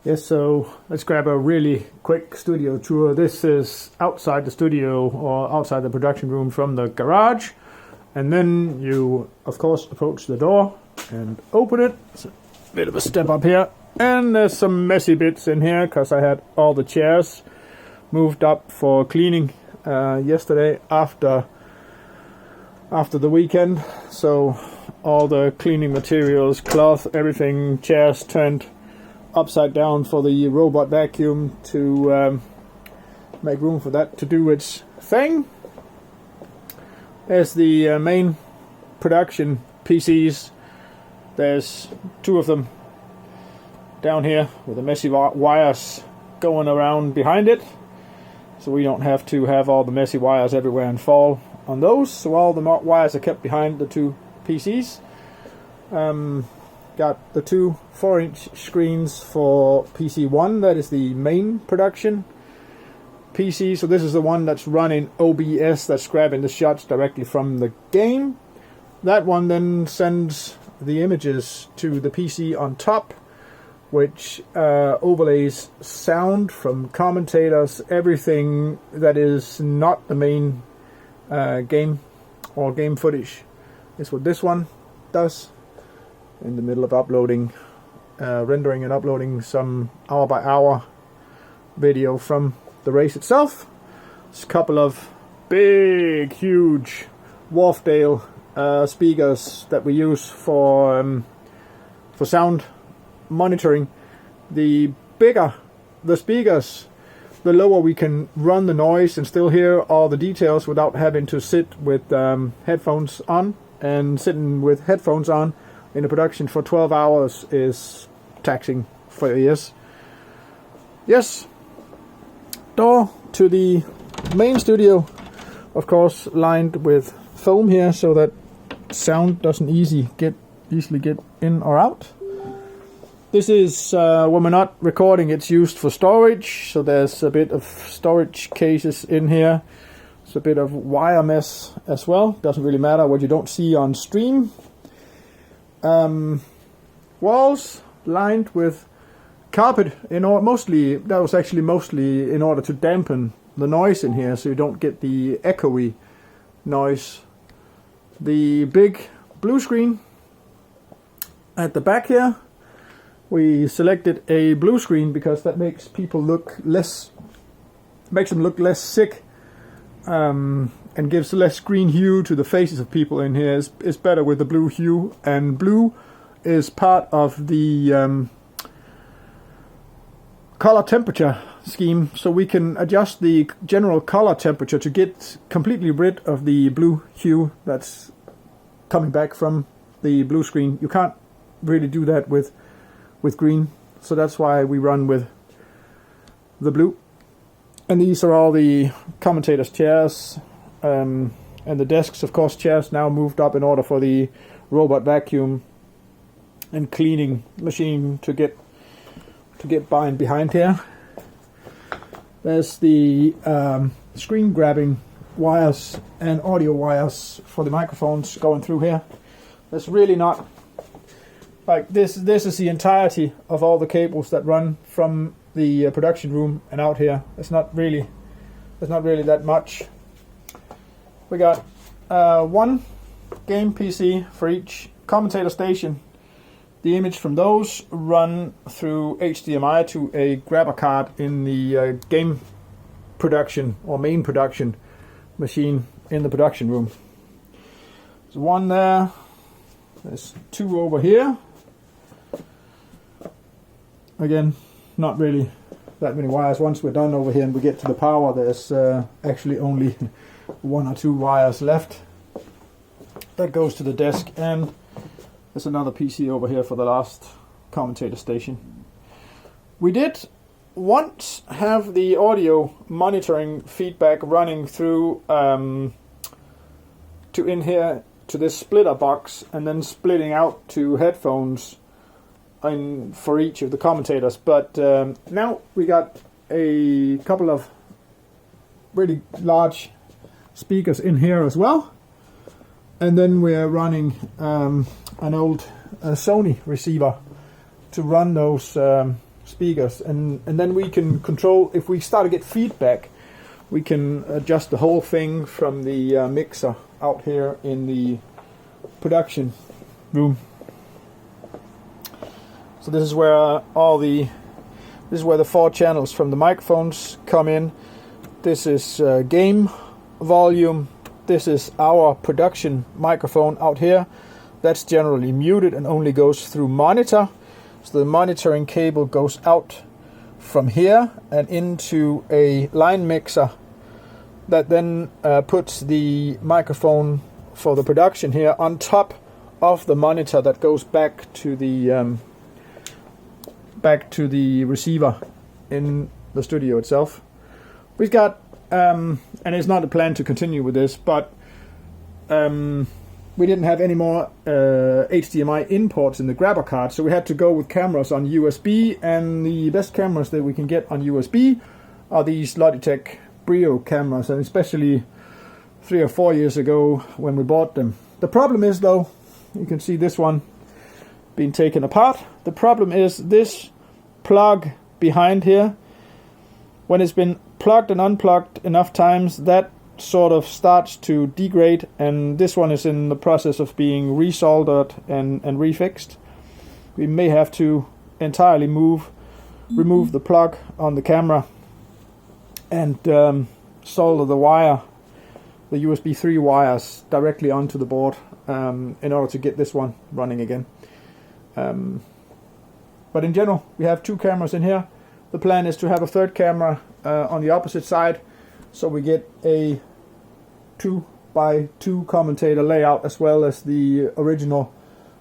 Yes, so let's grab a really quick studio tour. This is outside the studio or outside the production room from the garage. And then you, of course, approach the door and open it. It's a bit of a step up here. And there's some messy bits in here because I had all the chairs moved up for cleaning yesterday after the weekend. So all the cleaning materials, cloth, everything, chairs turned upside down for the robot vacuum to make room for that to do its thing. There's the main production PCs. There's two of them down here with the messy wires going around behind it, so we don't have to have all the messy wires everywhere and fall on those. So all the wires are kept behind the two PCs. Got the two 4-inch screens for PC1. That is the main production PC. So this is the one that's running OBS, that's grabbing the shots directly from the game. That one then sends the images to the PC on top, which overlays sound from commentators, everything that is not the main game or game footage is what this one does. In the middle of uploading, rendering and uploading some hour-by-hour video from the race itself. There's a couple of big, huge Wharfdale speakers that we use for sound monitoring. The bigger the speakers, the lower we can run the noise and still hear all the details without having to sit with headphones on. And sitting with headphones on in a production for 12 hours is taxing for your ears. Yes, door to the main studio, of course, lined with foam here so that sound doesn't easily get in or out. This is when we're not recording, it's used for storage, so there's a bit of storage cases in here. It's a bit of wire mess as well. Doesn't really matter what you don't see on stream. Walls lined with carpet mostly in order to dampen the noise in here, so you don't get the echoey noise. The big blue screen at the back here, we selected a blue screen because that makes them look less sick, and gives less green hue to the faces of people in here. Is better with the blue hue, and blue is part of the color temperature scheme, so we can adjust the general color temperature to get completely rid of the blue hue that's coming back from the blue screen. You can't really do that with green, so that's why we run with the blue. And these are all the commentators' chairs, and the desks, of course, chairs now moved up in order for the robot vacuum and cleaning machine to get by and behind here. There's the screen grabbing wires and audio wires for the microphones going through here. There's really not like this is the entirety of all the cables that run from the production room and out here. There's not really that much. We got one game PC for each commentator station. The image from those run through HDMI to a grabber card in the game production or main production machine in the production room. There's one there. There's two over here. Again, not really that many wires. Once we're done over here and we get to the power, there's actually only one or two wires left. That goes to the desk, and there's another PC over here for the last commentator station. We did once have the audio monitoring feedback running through to in here to this splitter box, and then splitting out to headphones for each of the commentators. But now we got a couple of really large speakers in here as well, and then we're running an old Sony receiver to run those speakers, and then we can control. If we start to get feedback, we can adjust the whole thing from the mixer out here in the production room. So this is where this is where the 4 channels from the microphones come in. This is game volume. This is our production microphone out here. That's generally muted and only goes through monitor. So the monitoring cable goes out from here and into a line mixer that then puts the microphone for the production here on top of the monitor that goes back to the receiver in the studio itself. We've got and it's not a plan to continue with this, but we didn't have any more HDMI imports in the grabber card, so we had to go with cameras on USB, and the best cameras that we can get on USB are these Logitech Brio cameras, and especially 3 or 4 years ago when we bought them. The problem is, though, you can see this one being taken apart. The problem is this plug behind here, when it's been plugged and unplugged enough times, that sort of starts to degrade, and this one is in the process of being resoldered and refixed. We may have to entirely remove the plug on the camera and solder the wire, the USB 3 wires, directly onto the board in order to get this one running again. But in general, we have 2 cameras in here. The plan is to have a 3rd camera on the opposite side, so we get a 2x2 commentator layout as well as the original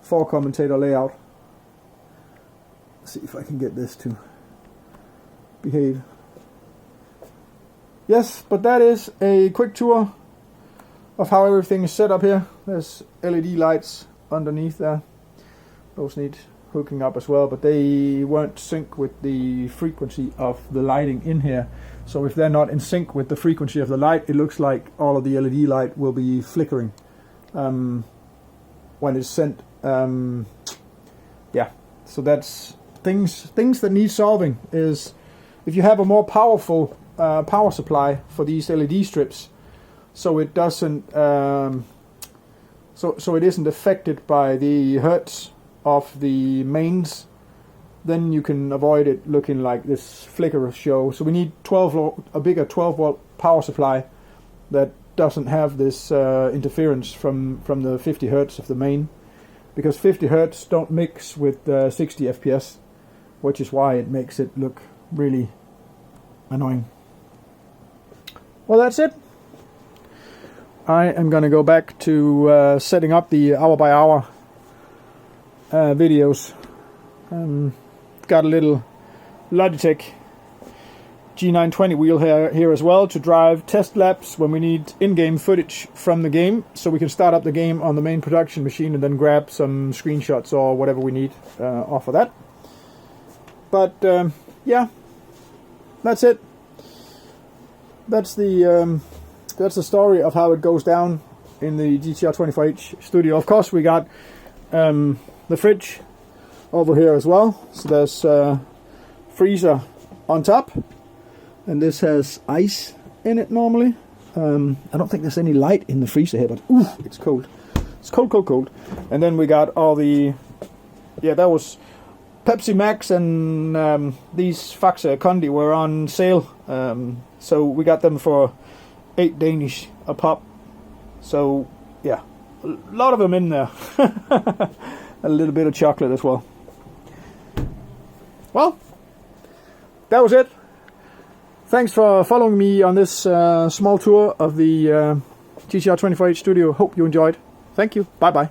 4 commentator layout. Let's see if I can get this to behave. Yes, but that is a quick tour of how everything is set up here. There's LED lights underneath there. Those need hooking up as well, but they weren't sync with the frequency of the lighting in here. So if they're not in sync with the frequency of the light, it looks like all of the LED light will be flickering when it's sent. Yeah, so that's things that need solving. Is if you have a more powerful power supply for these LED strips, so it doesn't so it isn't affected by the hertz of the mains, then you can avoid it looking like this flicker show. So we need a bigger 12 volt power supply that doesn't have this interference from the 50 hertz of the main, because 50 hertz don't mix with 60 fps, which is why it makes it look really annoying. Well, that's it. I am going to go back to setting up the hour by hour videos. Got a little Logitech G920 wheel here as well to drive test laps when we need in-game footage from the game, so we can start up the game on the main production machine and then grab some screenshots or whatever we need off of that. But yeah, that's it. That's the story of how it goes down in the GTR24H studio. Of course, we got the fridge over here as well. So there's freezer on top, and this has ice in it normally. I don't think there's any light in the freezer here, but ooh, it's cold. It's cold. And then we got all the, that was Pepsi Max, and these Faxe Kondi were on sale. So we got them for 8 Danish a pop. So yeah, a lot of them in there. A little bit of chocolate as well. Well, that was it. Thanks for following me on this small tour of the GTR24H studio. Hope you enjoyed. Thank you. Bye bye.